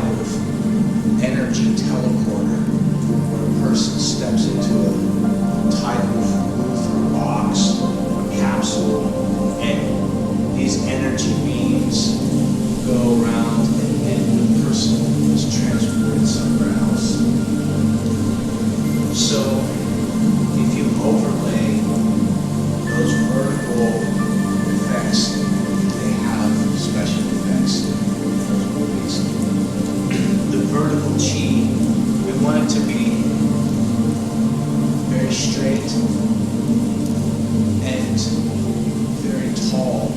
type of energy teleporter where a person steps into a type of booth or box or capsule, and these energy beams go around and the person is transported somewhere else. So if you overlay those vertical effects, they have special effects in those movies. The vertical chi, we want it to be very straight and very tall,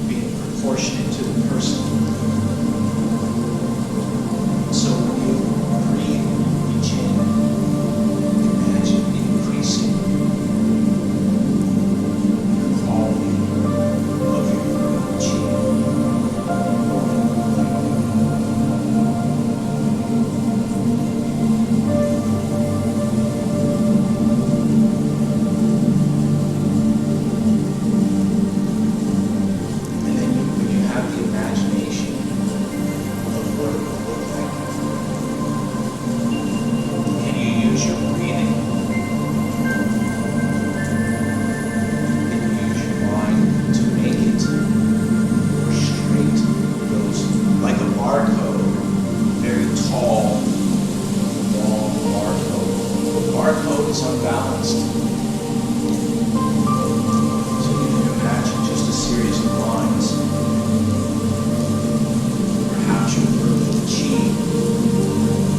being proportionate to the person. So when you breathe, reach in, imagine increasing the quality of your chi. And then when you have the imagination of what it will look like, can you use your breathing? Can you use your mind to make it more straight? Those, like a barcode, very tall, long barcode. The barcode is unbalanced. So you can imagine just a series of lines. Perhaps your vertical chi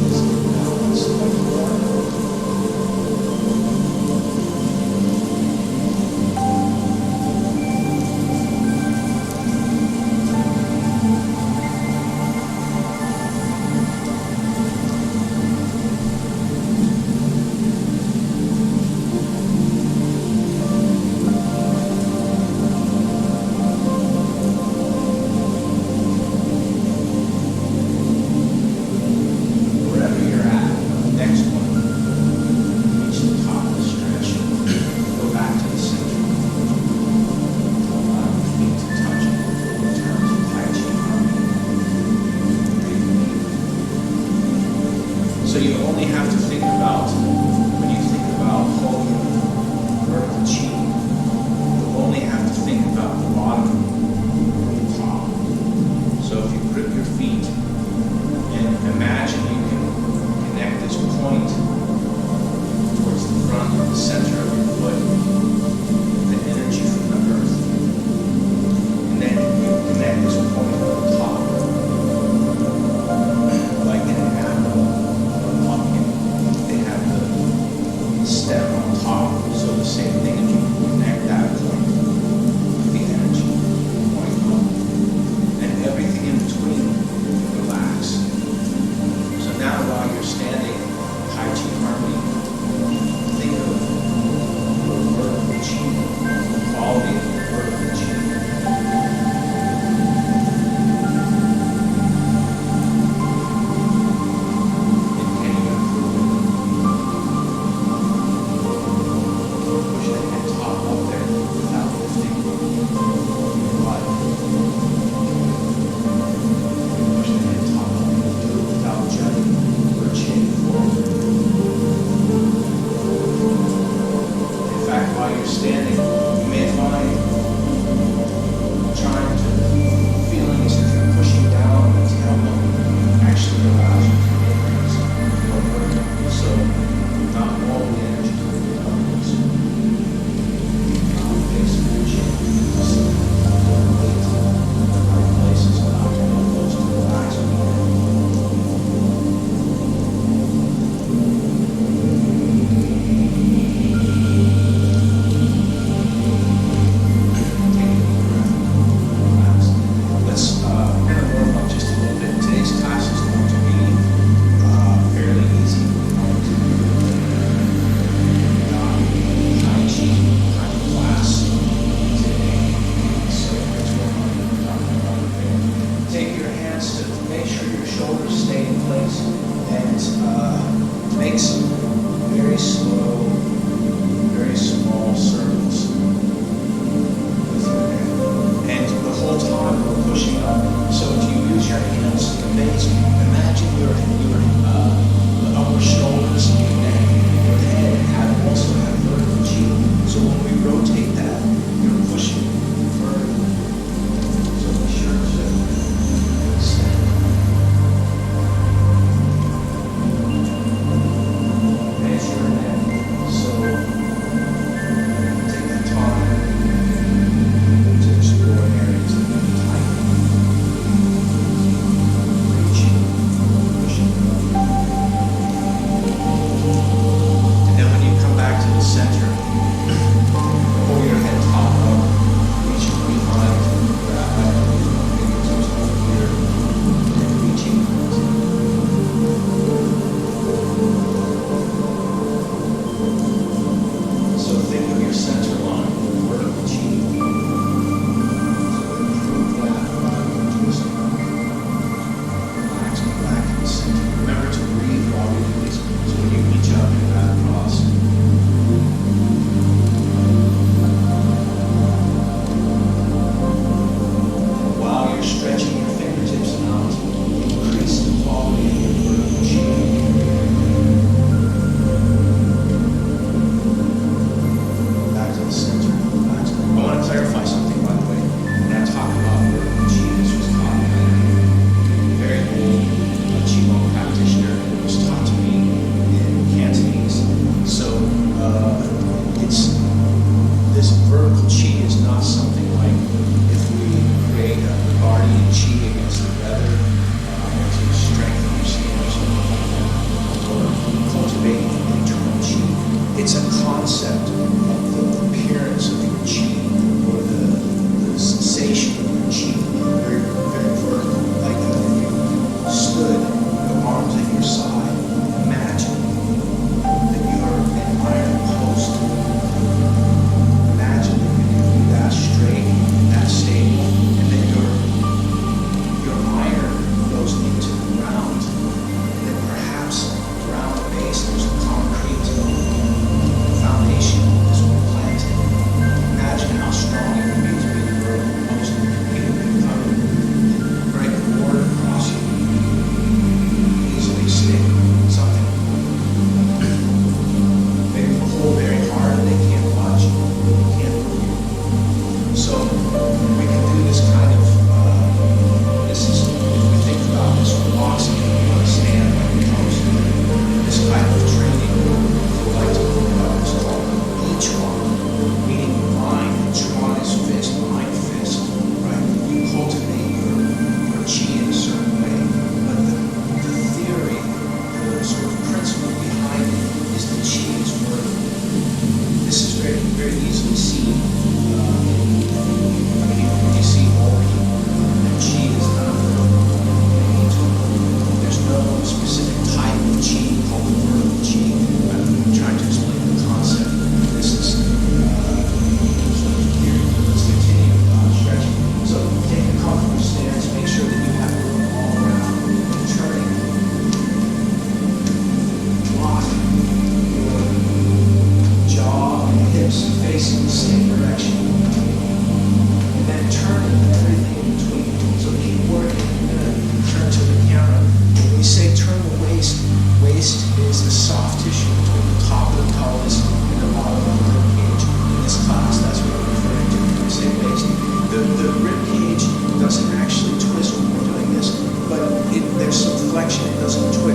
is imbalanced like a barcode. Wherever you're at, next one, reach the top of the stretch. Go back to the center. Allow your feet to touch in terms of Tai Chi harmony. So you only have to think about, when you think about holding vertical chi, you only have to think about the bottom and the top. So if you grip your feet and imagine you can connect this point towards the front and the center of your foot with the energy from the earth. And then you connect this point on the top, like in an apple or a pumpkin. They have the stem on top. So the same thing, if you connect that point with the energy point up, and everything in between relax. So now while you're standing, Tai Chi harmony, think of your vertical chi, the quality of your vertical chi. And can you improve it? Push the head top up there without lifting your butt. Push the head top up. Do it without jutting or chin forward. In fact, while you're standing, you may find trying to feeling as if you're pushing down the tailbone actually allows you to make things more vertical. So not all the energy to the elbows. Face the chin. Just weight in the right places, allow your elbows to relax when you pushing up. So if you use your hands to the base, imagine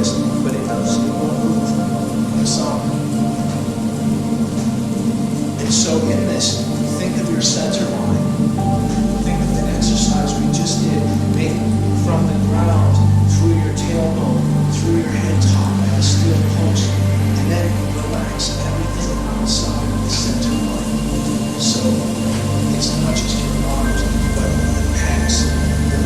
this, but it won't move. It's and so in this, think of your center line. Think of the exercise we just did. Make from the ground, through your tailbone, through your head top at a steel post, and then relax everything outside of the center line. So it's not just your arms, but the pecs, the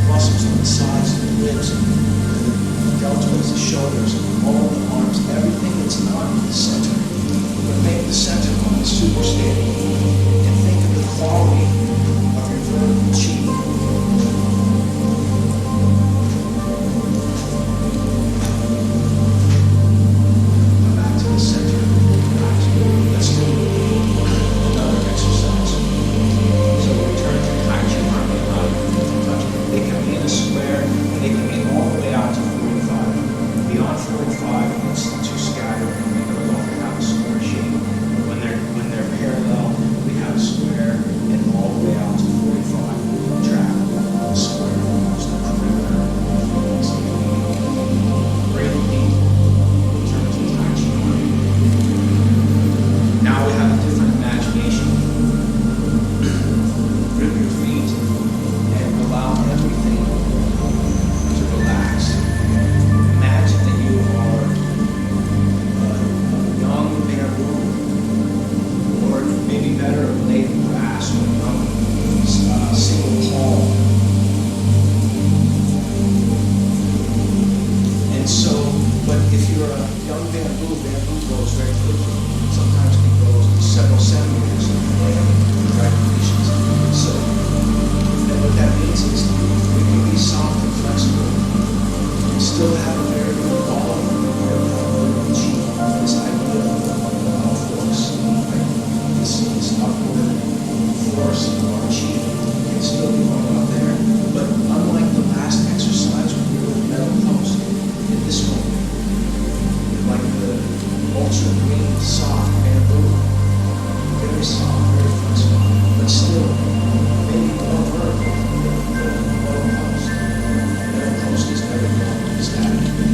muscles on the sides of the ribs, the deltoids, the shoulders, all of the arms, everything that's not in the center. But make the center line super stable. And think of the quality of your vertical chi. Come back to the center. Let's do another exercise. So return to Tai Chi arm and touch. They can be in a square, and they can be all the way out to 45. Beyond 45, it's too scattered, and we no longer have a square shape. When they're parallel, we have a square, and all the way out to 45. Track the square goes the perimeter. Breathe deep. Return to Tai Chi arm. Now we have a different imagination. Grip your feet and allow everything to relax. Imagine that you are a young bamboo, or maybe better, a blade of grass, or a young single palm. And so, but if you're a young bamboo grows very quickly. Sometimes it grows several centimeters in congratulations. So, and what that means is we can be soft and flexible and still have a very good quality of chi. This idea of force, right? This upward force of our chi can still be going up there. But unlike the last exercise when we were in metal post, in this one, like the ultra green soft bamboo, very soft, very flexible, but still maybe more vertical than the metal post. Metal post is very long, static.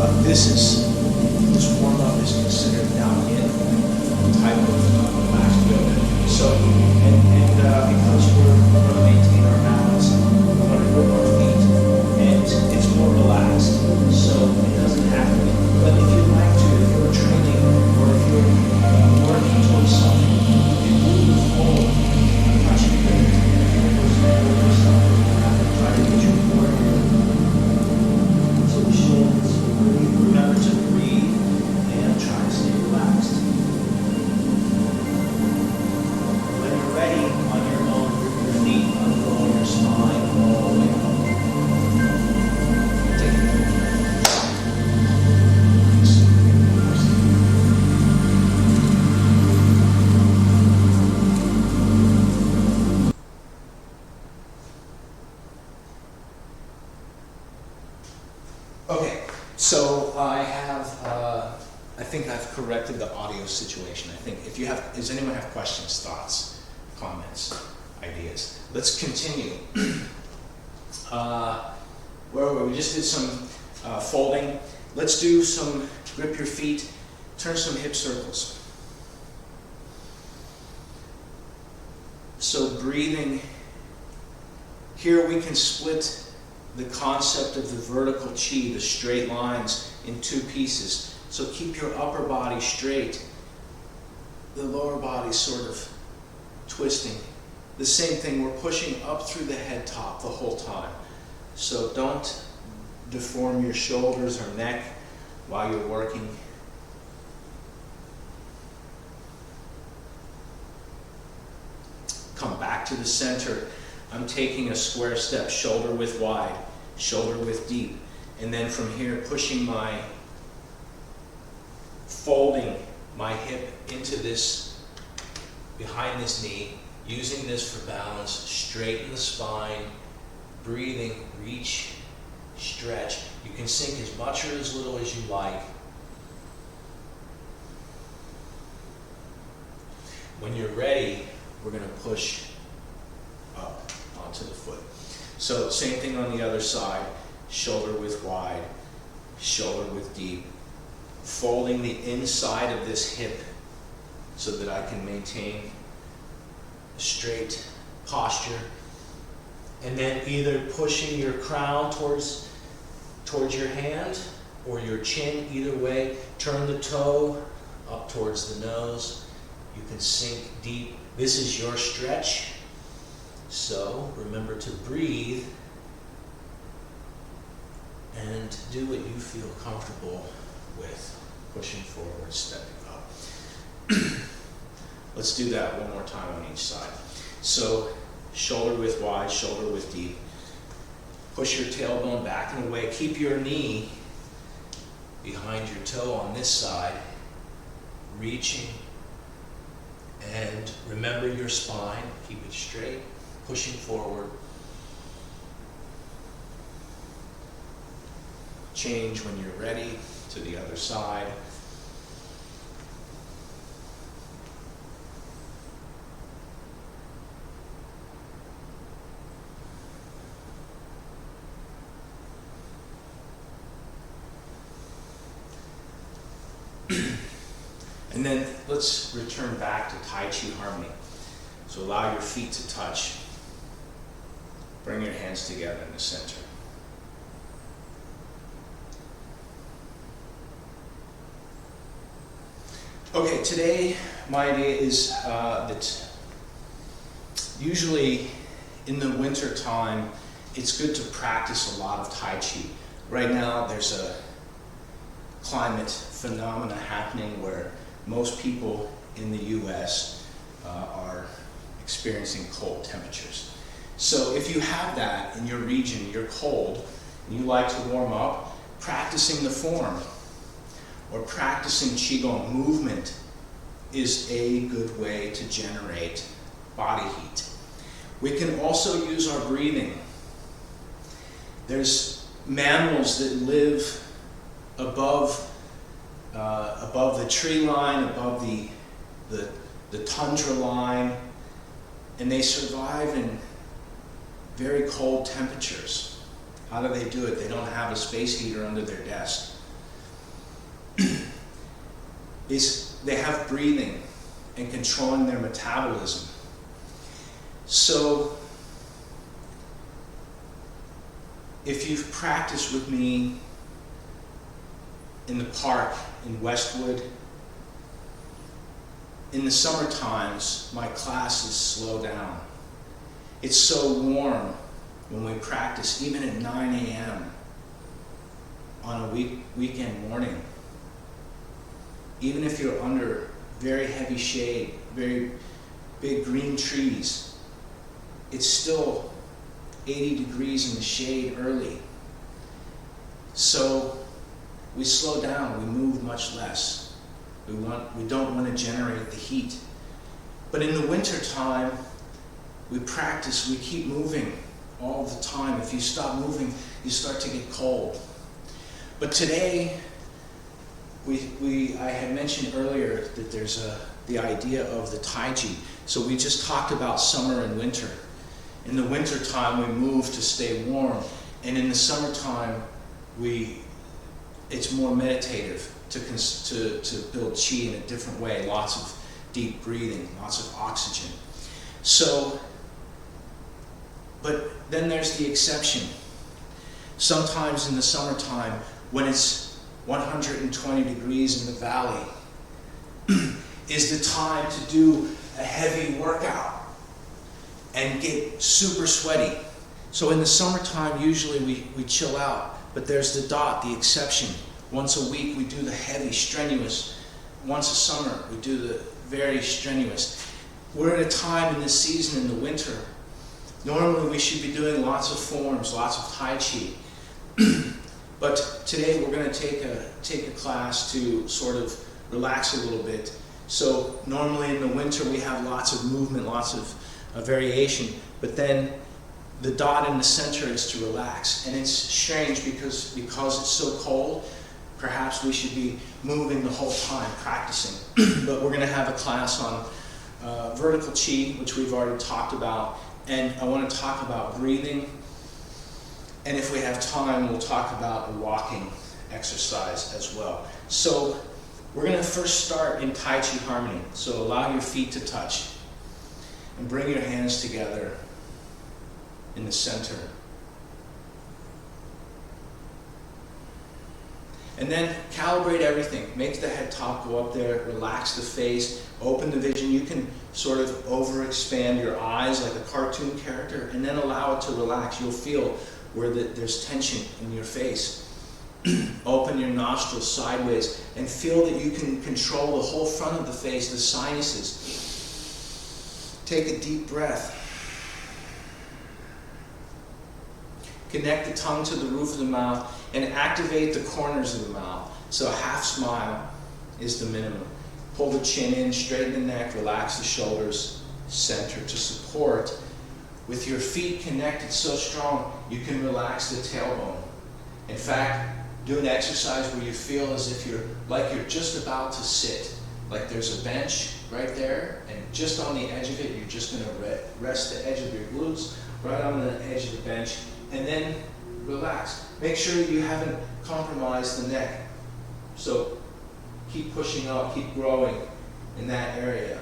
This warm-up is considered down in type of relaxed yoga. So, because we're going to maintain our balance, we're going to grip our feet, and it's more relaxed, so it doesn't have to be. But if you'd like to, if you're training or if you're working towards something, you move the whole touching the yourself. Try to get your warrior. So the shoulders, remember to breathe and try to stay relaxed. When you're ready on your own, your feet unroll your spine all the way up. Take it. Okay, so I think I've corrected the audio situation. I think does anyone have questions, thoughts, comments, ideas? Let's continue. Where were we? We just did some folding. Let's do some grip your feet, turn some hip circles. So breathing, here we can split the concept of the vertical chi, the straight lines, in two pieces. So keep your upper body straight, the lower body sort of twisting. The same thing, we're pushing up through the head top the whole time. So don't deform your shoulders or neck while you're working. Come back to the center. I'm taking a square step, shoulder width wide, shoulder width deep. And then from here, folding my hip into this, behind this knee, using this for balance, straighten the spine, breathing, reach, stretch. You can sink as much or as little as you like. When you're ready, we're going to push up onto the foot. So same thing on the other side, shoulder width wide, shoulder width deep, folding the inside of this hip so that I can maintain a straight posture, and then either pushing your crown towards your hand or your chin, either way. Turn the toe up towards the nose. You can sink deep. This is your stretch. So remember to breathe and do what you feel comfortable with, pushing forward, stepping up. Let's do that one more time on each side. So shoulder width wide, shoulder width deep. Push your tailbone back and away. Keep your knee behind your toe on this side, reaching. And remember your spine, keep it straight, pushing forward. Change when you're ready to the other side. And then let's return back to Tai Chi Harmony. So allow your feet to touch. Bring your hands together in the center. Okay, today my idea is that usually in the winter time, it's good to practice a lot of Tai Chi. Right now there's a climate phenomena happening where most people in the US are experiencing cold temperatures. So if you have that in your region, you're cold, and you like to warm up, practicing the form or practicing Qigong movement is a good way to generate body heat. We can also use our breathing. There's mammals that live above the tree line, above the tundra line, and they survive in very cold temperatures. How do they do it? They don't have a space heater under their desk. is they have breathing and controlling their metabolism. So if you've practiced with me in the park in Westwood, in the summer times, my classes slow down. It's so warm when we practice, even at 9 a.m. on a weekend morning. Even if you're under very heavy shade, very big green trees, it's still 80 degrees in the shade early. So we slow down, we move much less. We don't want to generate the heat. But in the winter time, we practice, we keep moving all the time. If you stop moving, you start to get cold. But today, I had mentioned earlier that there's the idea of the Tai Chi. So we just talked about summer and winter. In the winter time, we move to stay warm. And in the summertime, it's more meditative to build chi in a different way. Lots of deep breathing, lots of oxygen. So, but then there's the exception. Sometimes in the summertime, when it's 120 degrees in the valley, is the time to do a heavy workout and get super sweaty. So in the summertime, usually we chill out, but there's the exception. Once a week we do the heavy, strenuous. Once a summer we do the very strenuous. We're at a time in this season in the winter. Normally we should be doing lots of forms, lots of Tai Chi. But today we're going to take a class to sort of relax a little bit. So normally in the winter we have lots of movement, lots of variation, but then the dot in the center is to relax. And it's strange because it's so cold, perhaps we should be moving the whole time, practicing. But we're going to have a class on vertical chi, which we've already talked about, and I want to talk about breathing. And if we have time, we'll talk about a walking exercise as well. So we're going to first start in Tai Chi Harmony. So allow your feet to touch and bring your hands together in the center. And then calibrate everything. Make the head top go up there, relax the face, open the vision. You can sort of overexpand your eyes like a cartoon character, and then allow it to relax. You'll feel where there's tension in your face. Open your nostrils sideways and feel that you can control the whole front of the face, the sinuses. Take a deep breath. Connect the tongue to the roof of the mouth and activate the corners of the mouth. So a half smile is the minimum. Pull the chin in, straighten the neck, relax the shoulders, center to support. With your feet connected so strong, you can relax the tailbone. In fact, do an exercise where you feel as if you're just about to sit. Like there's a bench right there, and just on the edge of it, you're just going to rest the edge of your glutes right on the edge of the bench, and then relax. Make sure you haven't compromised the neck. So keep pushing up, keep growing in that area.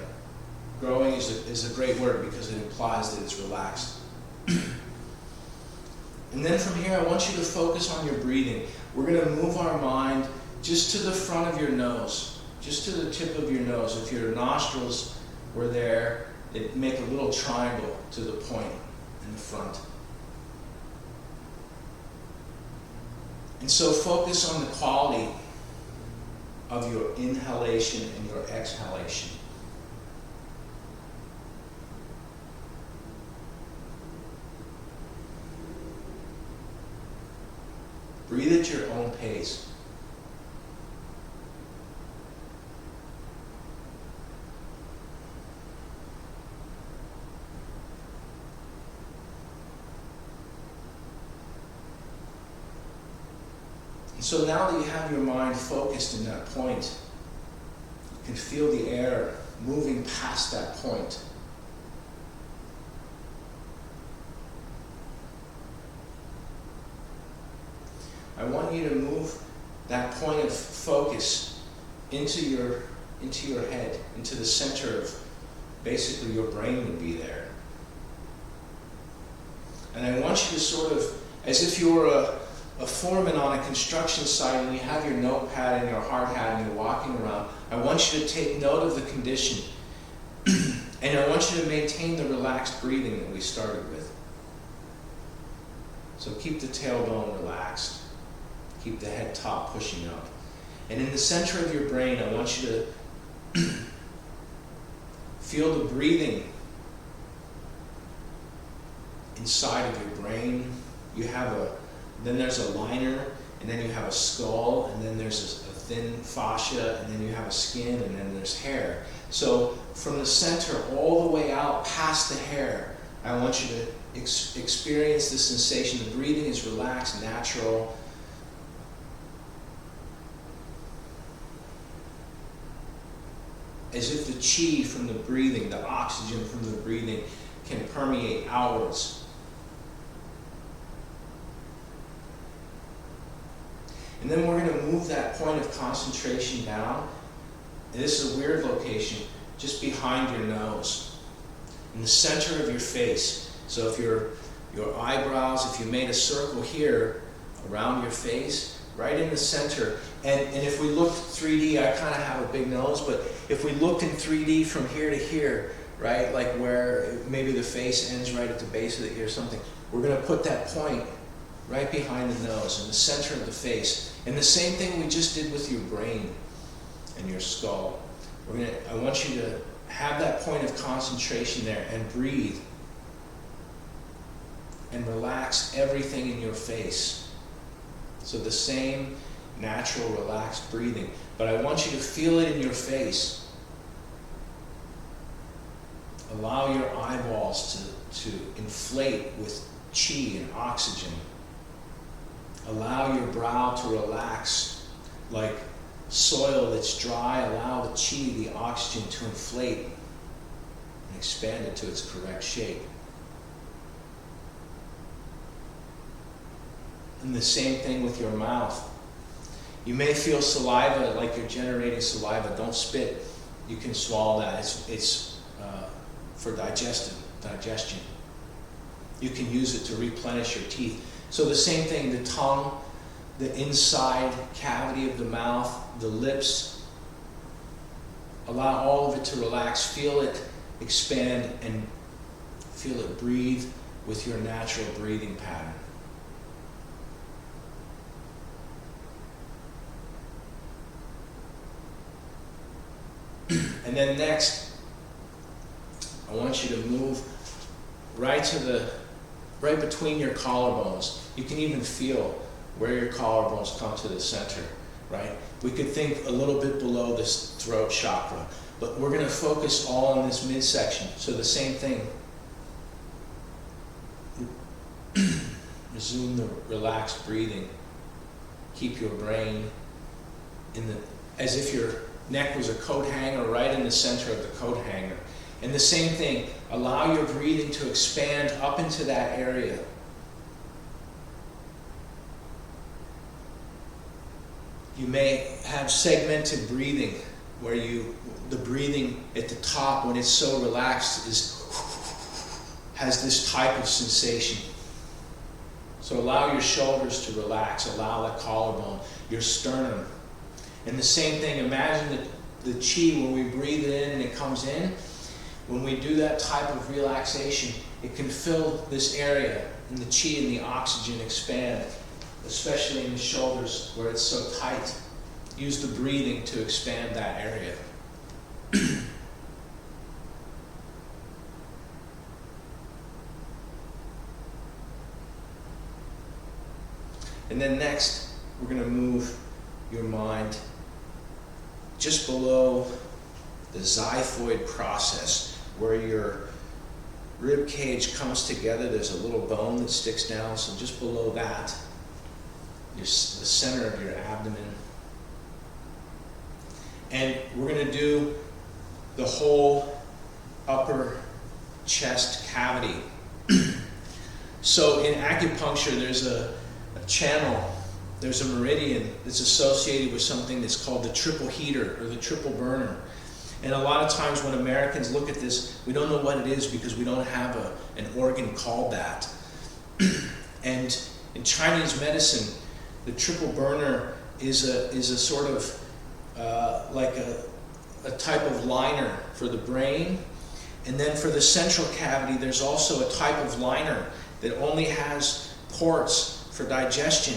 Growing is a great word because it implies that it's relaxed. And then from here, I want you to focus on your breathing. We're going to move our mind just to the front of your nose, just to the tip of your nose. If your nostrils were there, it'd make a little triangle to the point in the front. And so focus on the quality of your inhalation and your exhalation. Breathe at your own pace. And so now that you have your mind focused in that point, you can feel the air moving past that point. I want you to move that point of focus into your into your head, into the center of basically your brain would be there. And I want you to sort of, as if you were a foreman on a construction site and you have your notepad and your hard hat and you're walking around, I want you to take note of the condition. And I want you to maintain the relaxed breathing that we started with. So keep the tailbone relaxed. Keep the head top pushing up. And in the center of your brain, I want you to feel the breathing inside of your brain. You have then there's a liner, and then you have a skull, and then there's a thin fascia, and then you have a skin, and then there's hair. So from the center all the way out past the hair, I want you to experience the sensation. The breathing is relaxed, natural. As if the chi from the breathing, the oxygen from the breathing, can permeate outwards. And then we're going to move that point of concentration down. And this is a weird location, just behind your nose, in the center of your face. So if your eyebrows, if you made a circle here around your face, right in the center. And if we looked 3D, I kind of have a big nose, but if we looked in 3D from here to here, right, like where maybe the face ends right at the base of the ear or something, we're going to put that point right behind the nose, in the center of the face. And the same thing we just did with your brain and your skull. I want you to have that point of concentration there and breathe and relax everything in your face. So the same natural, relaxed breathing. But I want you to feel it in your face. Allow your eyeballs to inflate with chi and oxygen. Allow your brow to relax like soil that's dry. Allow the chi, the oxygen, to inflate and expand it to its correct shape. And the same thing with your mouth. You may feel saliva, like you're generating saliva. Don't spit. You can swallow that. It's for digestion. You can use it to replenish your teeth. So the same thing, the tongue, the inside cavity of the mouth, the lips. Allow all of it to relax. Feel it expand and feel it breathe with your natural breathing pattern. And then next, I want you to move right between your collarbones. You can even feel where your collarbones come to the center, right? We could think a little bit below this throat chakra, but we're going to focus all on this midsection. So the same thing. Resume the relaxed breathing. Keep your brain as if your neck was a coat hanger, right in the center of the coat hanger. And the same thing, allow your breathing to expand up into that area. You may have segmented breathing, where the breathing at the top, when it's so relaxed, has this type of sensation. So allow your shoulders to relax, allow that collarbone, your sternum. And the same thing, imagine the chi, when we breathe it in and it comes in, when we do that type of relaxation, it can fill this area, and the chi and the oxygen expand, especially in the shoulders where it's so tight. Use the breathing to expand that area. And then next, we're going to move your mind just below the xiphoid process, where your rib cage comes together. There's a little bone that sticks down, so just below that, the center of your abdomen. And we're going to do the whole upper chest cavity. So in acupuncture, there's a channel there's a meridian that's associated with something that's called the triple heater or the triple burner. And a lot of times when Americans look at this, we don't know what it is because we don't have an organ called that. And in Chinese medicine, the triple burner is a sort of like a type of liner for the brain. And then for the central cavity, there's also a type of liner that only has ports for digestion.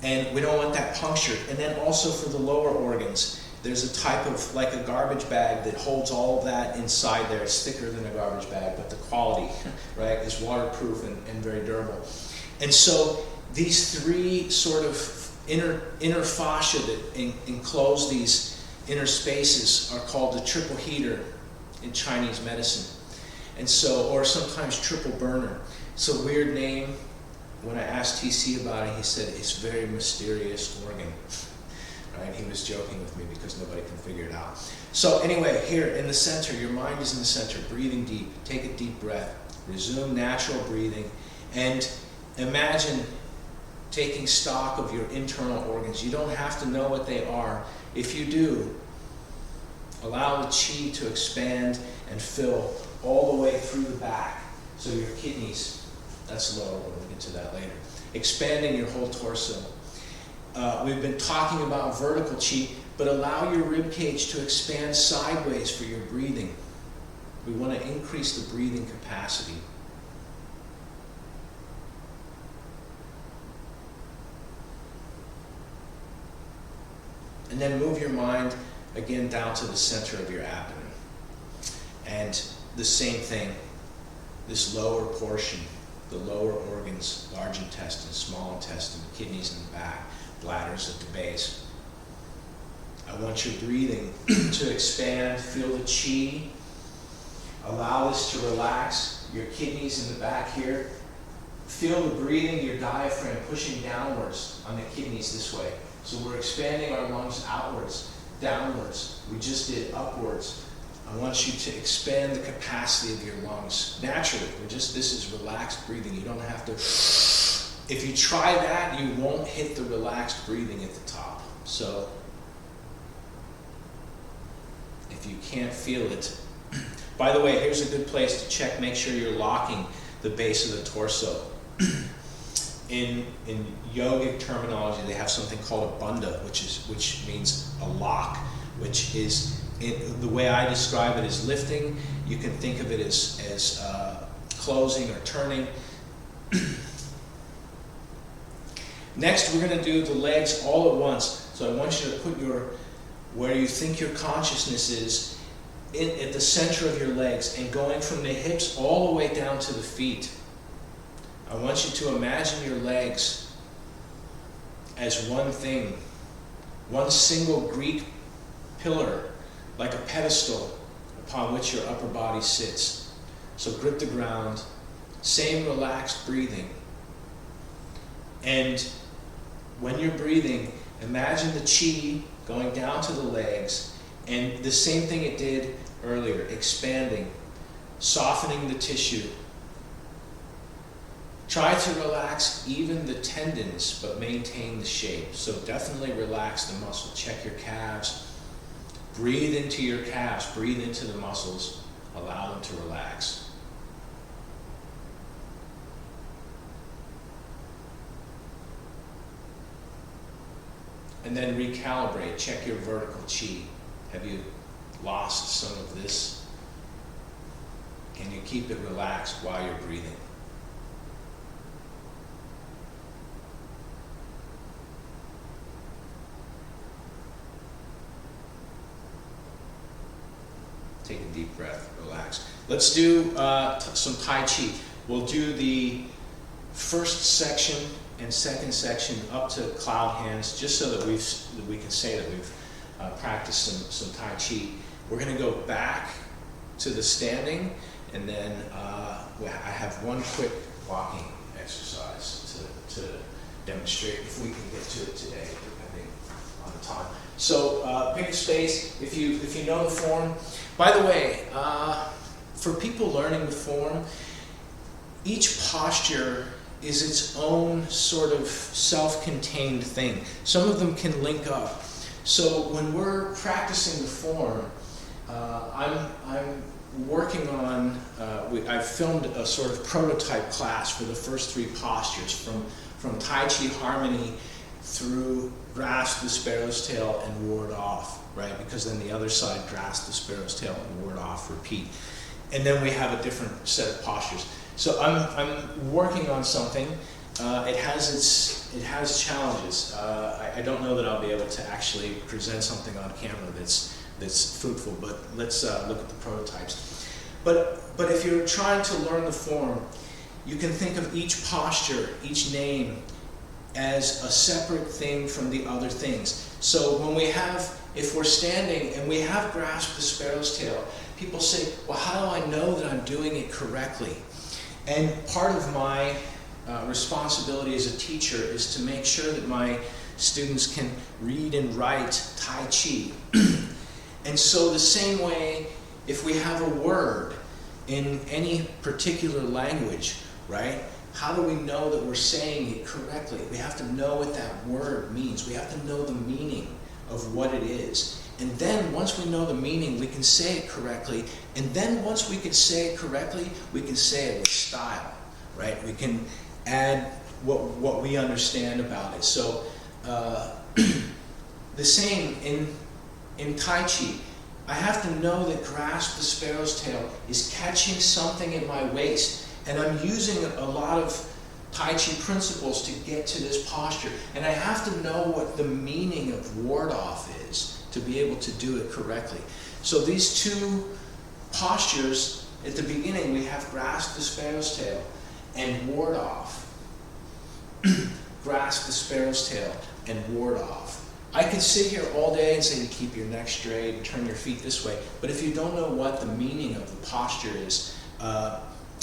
And we don't want that punctured. And then also for the lower organs, there's a type of, like a garbage bag that holds all of that inside there. It's thicker than a garbage bag, but the quality, right, is waterproof and very durable. And so these three sort of inner fascia that enclose these inner spaces are called the triple heater in Chinese medicine. And so, or sometimes triple burner. It's a weird name. When I asked TC about it, he said it's a very mysterious organ. Right? He was joking with me because nobody can figure it out. So anyway, here in the center, your mind is in the center, breathing deep. Take a deep breath. Resume natural breathing. And imagine taking stock of your internal organs. You don't have to know what they are. If you do, allow the qi to expand and fill all the way through the back. So your kidneys, that's lower, we'll get to that later. Expanding your whole torso. We've been talking about vertical qi, but allow your rib cage to expand sideways for your breathing. We want to increase the breathing capacity. And then move your mind again down to the center of your abdomen. And the same thing, this lower portion, the lower organs, large intestine, small intestine, kidneys in the back, bladders at the base. I want your breathing to expand, feel the qi. Allow this to relax, your kidneys in the back here. Feel the breathing, your diaphragm pushing downwards on the kidneys this way. So we're expanding our lungs outwards, downwards. We just did upwards. I want you to expand the capacity of your lungs naturally. This is relaxed breathing. You don't have to. If you try that, you won't hit the relaxed breathing at the top. So if you can't feel it, by the way, here's a good place to check, make sure you're locking the base of the torso. In yogic terminology, they have something called a bandha, which means a lock, which is, the way I describe it is lifting. You can think of it as closing or turning. Next, we're going to do the legs all at once. So I want you to put where you think your consciousness is at the center of your legs and going from the hips all the way down to the feet. I want you to imagine your legs as one thing, one single Greek pillar, like a pedestal upon which your upper body sits. So grip the ground, same relaxed breathing. And when you're breathing, imagine the qi going down to the legs, and the same thing it did earlier, expanding, softening the tissue. Try to relax even the tendons, but maintain the shape. So definitely relax the muscle. Check your calves. Breathe into your calves. Breathe into the muscles. Allow them to relax. And then recalibrate. Check your vertical qi. Have you lost some of this? Can you keep it relaxed while you're breathing? Take a deep breath, relax. Let's do some Tai Chi. We'll do the first section and second section up to cloud hands, just so that we can say that we've practiced some Tai Chi. We're going to go back to the standing, and then I have one quick walking exercise to demonstrate if we can get to it today, depending on the time. So pick a space if you know the form. By the way, for people learning the form, each posture is its own sort of self-contained thing. Some of them can link up. So when we're practicing the form, I'm working on, I've filmed a sort of prototype class for the first 3 postures, from Tai Chi Harmony through grasp the sparrow's tail and ward off, right? Because then the other side, grasp the sparrow's tail and ward off, repeat. And then we have a different set of postures. So I'm working on something. It has challenges. I don't know that I'll be able to actually present something on camera that's fruitful, but let's look at the prototypes. But if you're trying to learn the form, you can think of each posture, each name, as a separate thing from the other things. So when we have, if we're standing and we have grasped the sparrow's tail, people say, well, how do I know that I'm doing it correctly? And part of my responsibility as a teacher is to make sure that my students can read and write Tai Chi. And so the same way, if we have a word in any particular language, right? How do we know that we're saying it correctly? We have to know what that word means. We have to know the meaning of what it is. And then once we know the meaning, we can say it correctly. And then once we can say it correctly, we can say it with style, right? We can add what we understand about it. So the same in Tai Chi. I have to know that grasp the sparrow's tail is catching something in my waist. And I'm using a lot of Tai Chi principles to get to this posture. And I have to know what the meaning of ward off is to be able to do it correctly. So these 2 postures, at the beginning we have grasp the sparrow's tail and ward off. Grasp the sparrow's tail and ward off. I could sit here all day and say to keep your neck straight and turn your feet this way, but if you don't know what the meaning of the posture is,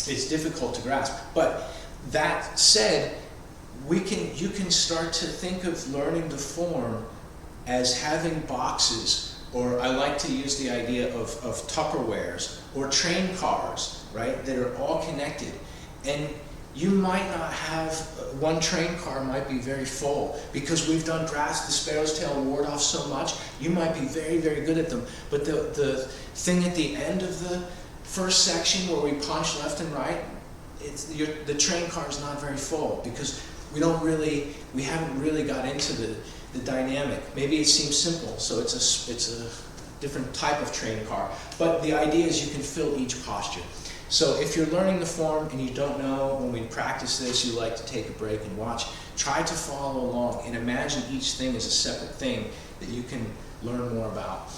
it's difficult to grasp. But that said, you can start to think of learning the form as having boxes, or I like to use the idea of Tupperwares or train cars, right, that are all connected. And you might not have, one train car might be very full because we've done grasp the sparrow's tail and ward off so much, you might be very, very good at them. But the thing at the end of the first section where we punch left and right, the train car is not very full because we haven't really got into the dynamic. Maybe it seems simple, so it's a different type of train car. But the idea is you can fill each posture. So if you're learning the form and you don't know, when we practice this, you like to take a break and watch, try to follow along and imagine each thing as a separate thing that you can learn more about.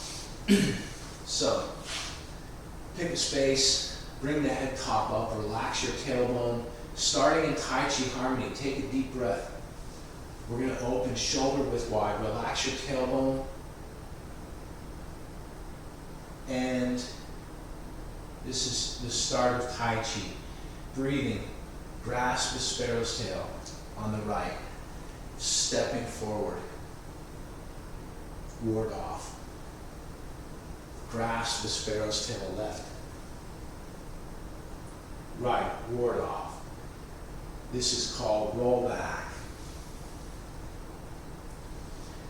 So, pick a space, bring the head top up, relax your tailbone. Starting in Tai Chi Harmony, take a deep breath. We're going to open shoulder width wide, relax your tailbone. And this is the start of Tai Chi. Breathing, grasp the sparrow's tail on the right, stepping forward, ward off. Grasp the sparrow's tail left, right, ward off. This is called roll back.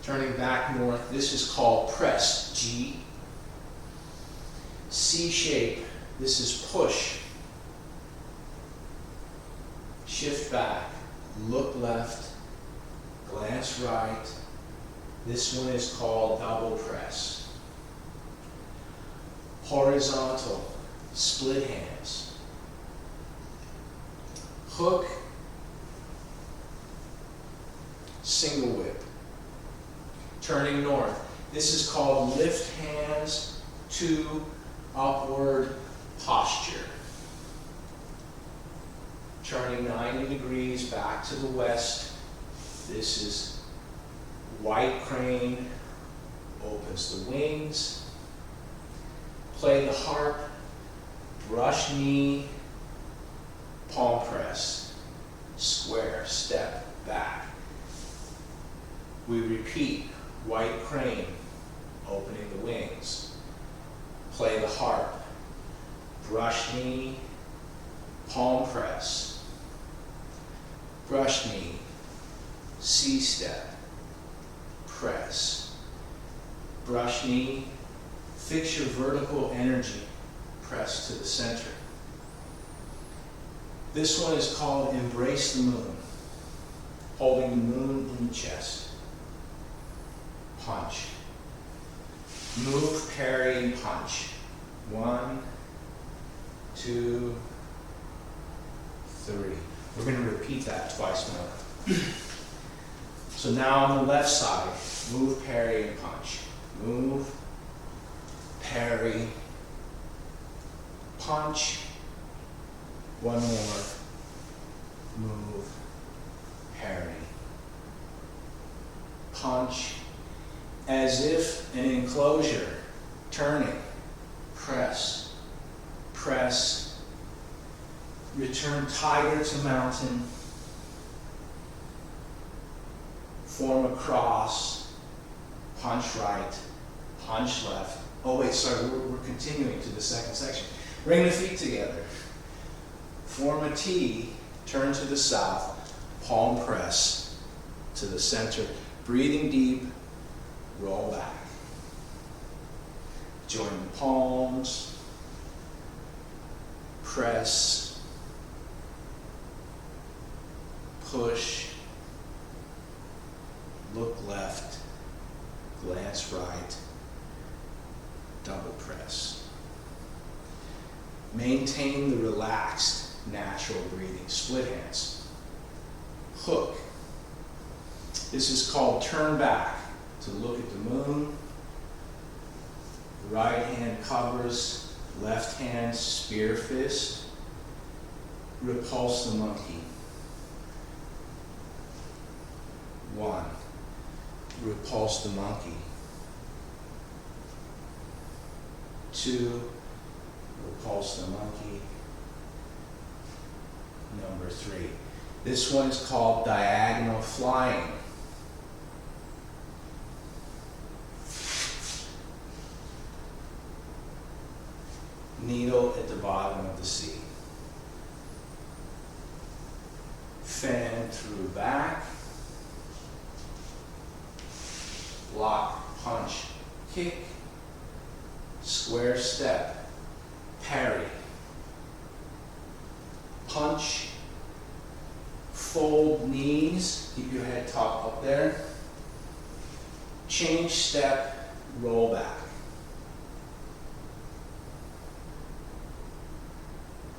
Turning back north, this is called press, G. C shape, this is push. Shift back, look left, glance right. This one is called double press. Horizontal, split hands. Hook, single whip. Turning north, this is called lift hands to upward posture. Turning 90 degrees back to the west, this is white crane, opens the wings. Play the harp, brush knee, palm press, square, step, back. We repeat, white crane, opening the wings. Play the harp, brush knee, palm press. brush knee, C-step, press. Brush knee, fix your vertical energy, press to the center. This one is called Embrace the Moon, holding the moon in the chest. Punch. Move, parry, and punch. 1, 2, 3. We're going to repeat that twice more. So now on the left side, move, parry, and punch. Move, parry, punch. One more. Move, parry, punch. As if an enclosure, turning, press, press. Return tiger to mountain. Form a cross, punch right, punch left. Oh wait, sorry, we're continuing to the second section. Bring the feet together. Form a T, turn to the south, palm press to the center. Breathing deep, roll back. Join the palms, press, push, look left, glance right, double press. Maintain the relaxed, natural breathing. Split hands. Hook. This is called turn back to look at the moon. Right hand covers, left hand spear fist. Repulse the monkey. 1. Repulse the monkey. 2. Repulse the monkey. Number 3. This one is called diagonal flying. Needle at the bottom of the sea. Fan through back. Block, punch, kick. Square step. Parry. Punch. Fold knees. Keep your head top up there. Change step. Roll back.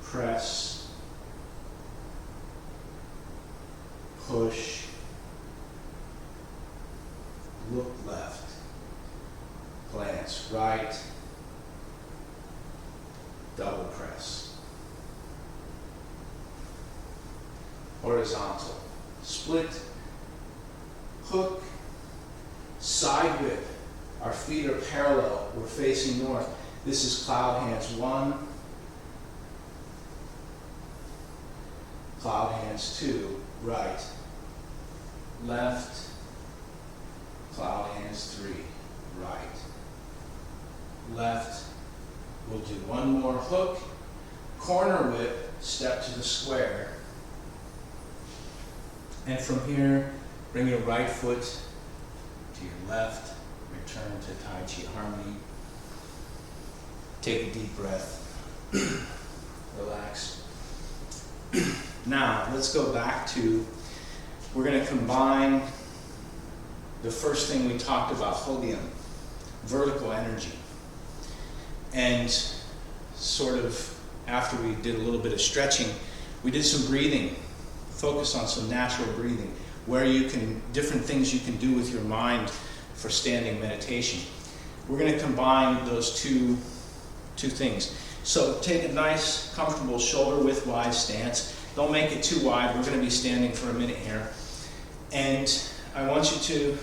Press. Push. Look left. Glance right. Double press. Horizontal. Split. Hook. Side whip. Our feet are parallel. We're facing north. This is cloud hands 1. Cloud hands 2. Right. Left. Cloud hands 3. Right. Left. We'll do one more hook. Corner whip. Step to the square. And from here, bring your right foot to your left. Return to Tai Chi Harmony. Take a deep breath. Relax. Now, let's go back to, we're going to combine the first thing we talked about, Hodium, vertical energy. And sort of after we did a little bit of stretching, we did some breathing. Focus on some natural breathing, where you can, different things you can do with your mind for standing meditation. We're going to combine those two things. So take a nice, comfortable shoulder width wide stance. Don't make it too wide. We're going to be standing for a minute here. And I want you to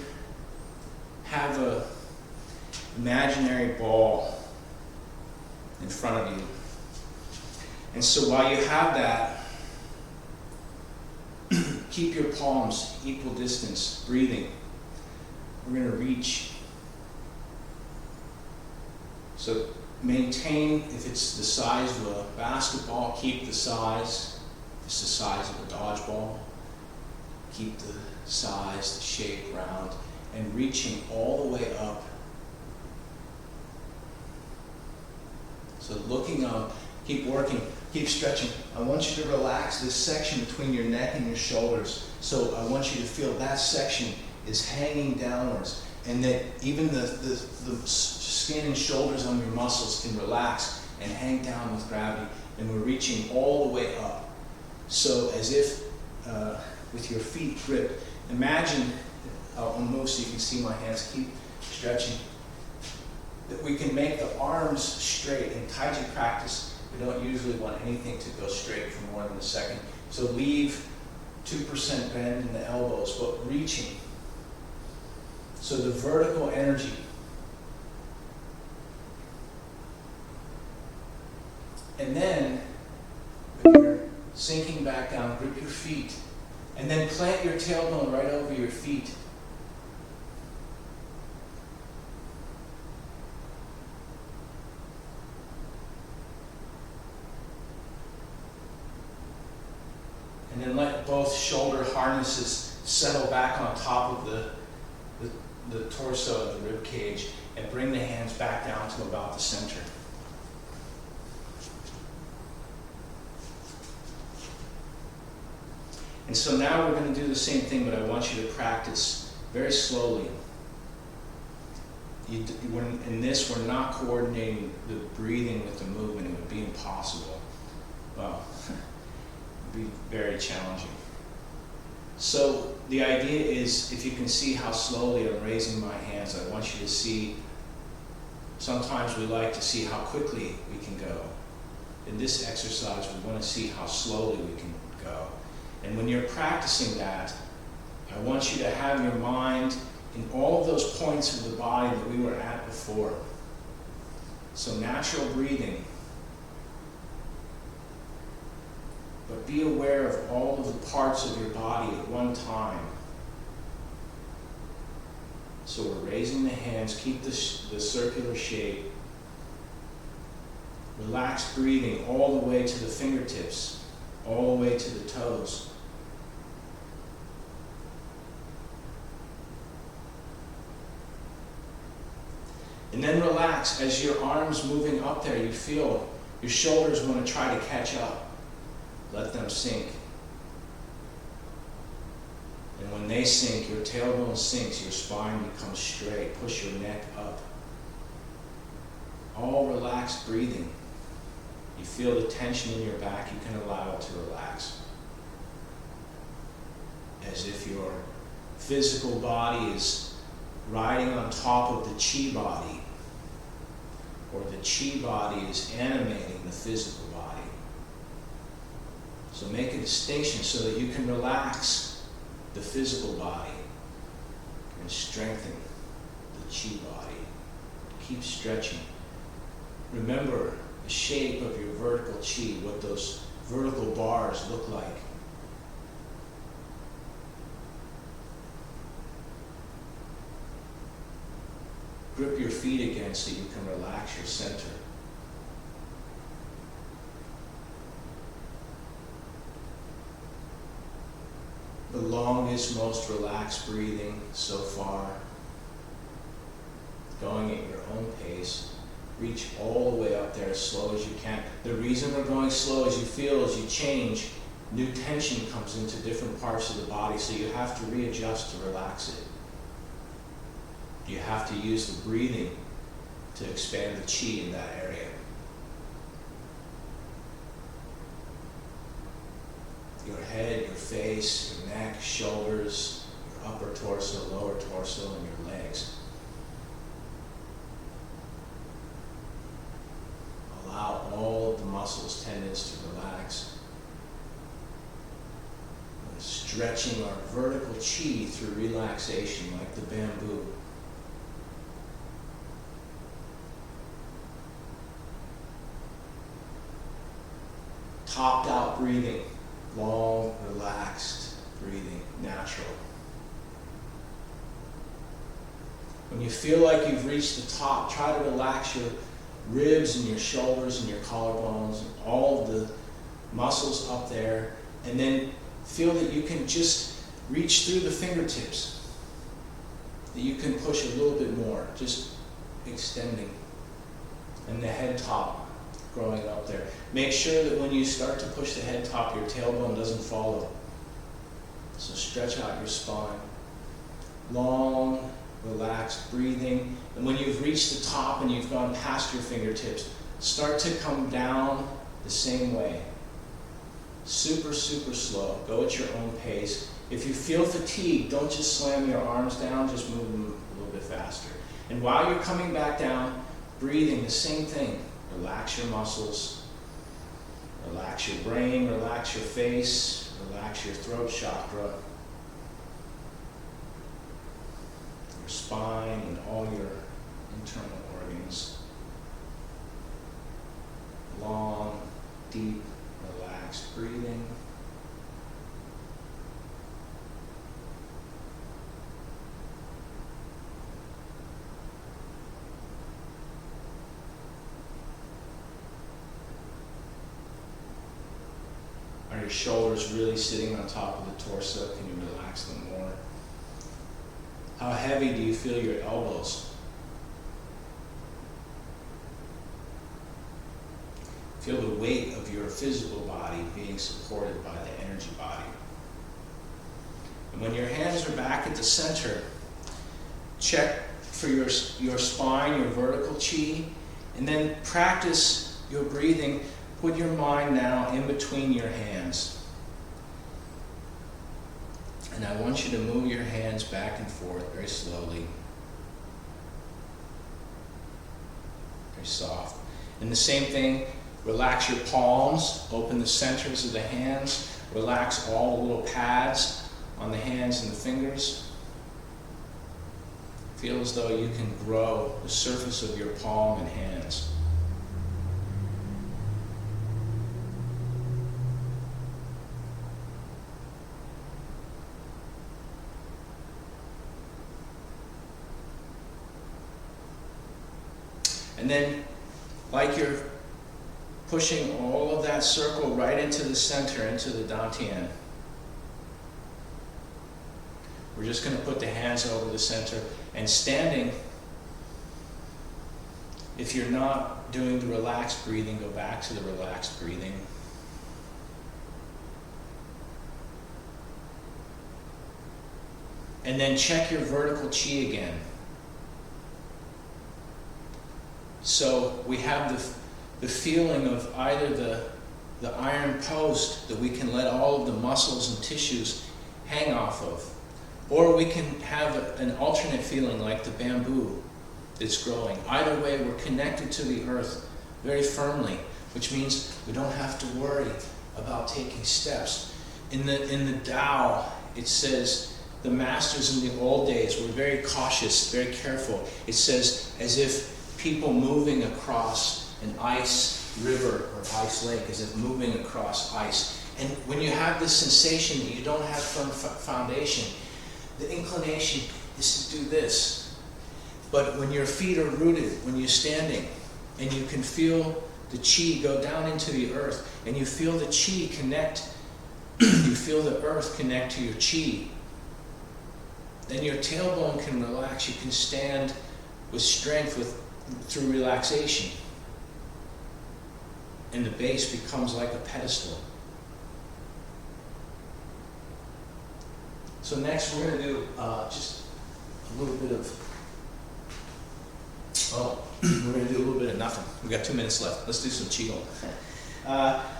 have an imaginary ball in front of you. And so while you have that, keep your palms equal distance, breathing. We're going to reach. So maintain, if it's the size of a basketball, keep the size. It's the size of a dodgeball. keep the size, the shape round, and reaching all the way up. So looking up, keep working, keep stretching. I want you to relax this section between your neck and your shoulders. So I want you to feel that section is hanging downwards, and that even the skin and shoulders on your muscles can relax and hang down with gravity. And we're reaching all the way up. So as if with your feet gripped, imagine, I'll move so you can see my hands, keep stretching, that we can make the arms straight. In Tai Chi practice, we don't usually want anything to go straight for more than a second. So leave 2% bend in the elbows, but reaching. So the vertical energy. And then, when you're sinking back down, grip your feet. And then plant your tailbone right over your feet. And then let both shoulder harnesses settle back on top of the torso of the rib cage, and bring the hands back down to about the center. And so now we're going to do the same thing, but I want you to practice very slowly. In this, we're not coordinating the breathing with the movement. It would be impossible. Well, it would be very challenging. So the idea is, if you can see how slowly I'm raising my hands, I want you to see, sometimes we like to see how quickly we can go. In this exercise, we want to see how slowly we can go. And when you're practicing that, I want you to have your mind in all of those points of the body that we were at before. So natural breathing. But be aware of all of the parts of your body at one time. So we're raising the hands, keep the circular shape. Relaxed breathing all the way to the fingertips, all the way to the toes. And then relax. As your arms moving up there, you feel your shoulders want to try to catch up. Let them sink. And when they sink, your tailbone sinks, your spine becomes straight. Push your neck up. All relaxed breathing. You feel the tension in your back, you can allow it to relax. As if your physical body is riding on top of the chi body, or the chi body is animating the physical body. So make a distinction so that you can relax the physical body and strengthen the chi body. Keep stretching. Remember the shape of your vertical chi, what those vertical bars look like. Grip your feet again so you can relax your center. The longest, most relaxed breathing so far. Going at your own pace. Reach all the way up there as slow as you can. The reason we're going slow is you feel as you change, new tension comes into different parts of the body, so you have to readjust to relax it. You have to use the breathing to expand the chi in that area. Your head, your face, your neck, shoulders, your upper torso, lower torso, and your legs. Allow all of the muscles, tendons to relax. We're stretching our vertical chi through relaxation like the bamboo. Topped out breathing, long, relaxed breathing, natural. When you feel like you've reached the top, try to relax your ribs and your shoulders and your collarbones and all of the muscles up there, and then feel that you can just Reach through the fingertips. That you can push a little bit more, just extending. And the head top growing up there. Make sure that when you start to push the head top, your tailbone doesn't follow. So stretch out your spine. Long, relaxed breathing. And when you've reached the top and you've gone past your fingertips, start to come down the same way. Super, super slow. Go at your own pace. If you feel fatigued, don't just slam your arms down, just move them a little bit faster. And while you're coming back down, breathing, the same thing. Relax your muscles. Relax your brain, relax your face, relax your throat chakra, your spine, and all your internal organs. Long, deep, relaxed breathing. Are your shoulders really sitting on top of the torso? Can you relax them more? How heavy do you feel your elbows? Feel the weight of your physical body being supported by the energy body. And when your hands are back at the center, check for your spine, your vertical chi, and then practice your breathing. Put your mind now in between your hands. And I want you to move your hands back and forth very slowly. Very soft. And the same thing, relax your palms, open the centers of the hands, relax all the little pads on the hands and the fingers. Feel as though you can grow the surface of your palm and hands. And then, like you're pushing all of that circle right into the center, into the dantian. We're just going to put the hands over the center and standing. If you're not doing the relaxed breathing, go back to the relaxed breathing. And then check your vertical chi again. So we have the feeling of either the iron post that we can let all of the muscles and tissues hang off of, or we can have an alternate feeling like the bamboo that's growing. Either way, we're connected to the earth very firmly, which means we don't have to worry about taking steps. In the Tao, it says, the masters in the old days were very cautious, very careful. It says, as if people moving across an ice river or ice lake, as if moving across ice. And when you have this sensation that you don't have firm foundation, the inclination is to do this. But when your feet are rooted, when you're standing, and you can feel the chi go down into the earth, and you feel the chi connect, you feel the earth connect to your chi, then your tailbone can relax. You can stand with strength through relaxation. And the base becomes like a pedestal. So next we're going to do just a little bit of, we're going to do a little bit of nothing. We've got 2 minutes left. Let's do some qigong.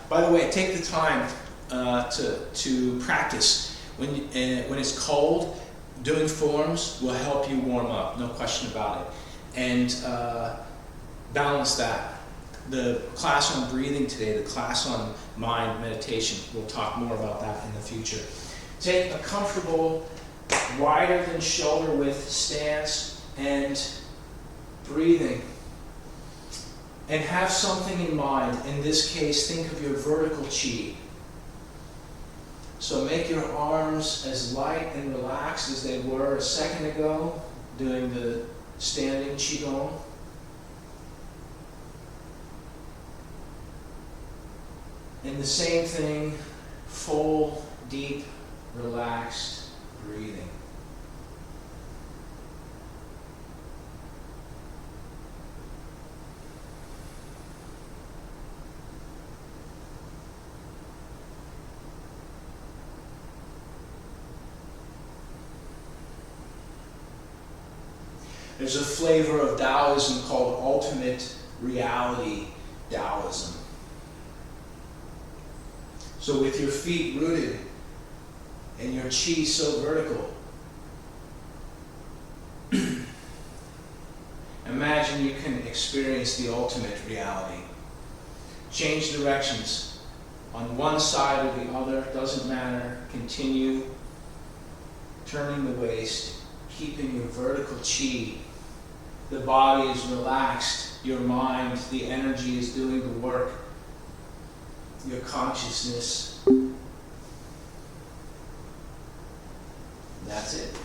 By the way, take the time to practice. When it's cold, doing forms will help you warm up, no question about it. And balance that. The class on breathing today, the class on mind meditation, we'll talk more about that in the future. Take a comfortable, wider than shoulder width stance and breathing. And have something in mind. In this case, think of your vertical chi. So make your arms as light and relaxed as they were a second ago, doing the standing qigong. And the same thing, full, deep, relaxed breathing. There's a flavor of Taoism called ultimate reality Taoism. So with your feet rooted and your chi so vertical, imagine you can experience the ultimate reality. Change directions on one side or the other, doesn't matter. Continue turning the waist, keeping your vertical chi. The body is relaxed, your mind, the energy is doing the work, your consciousness. That's it.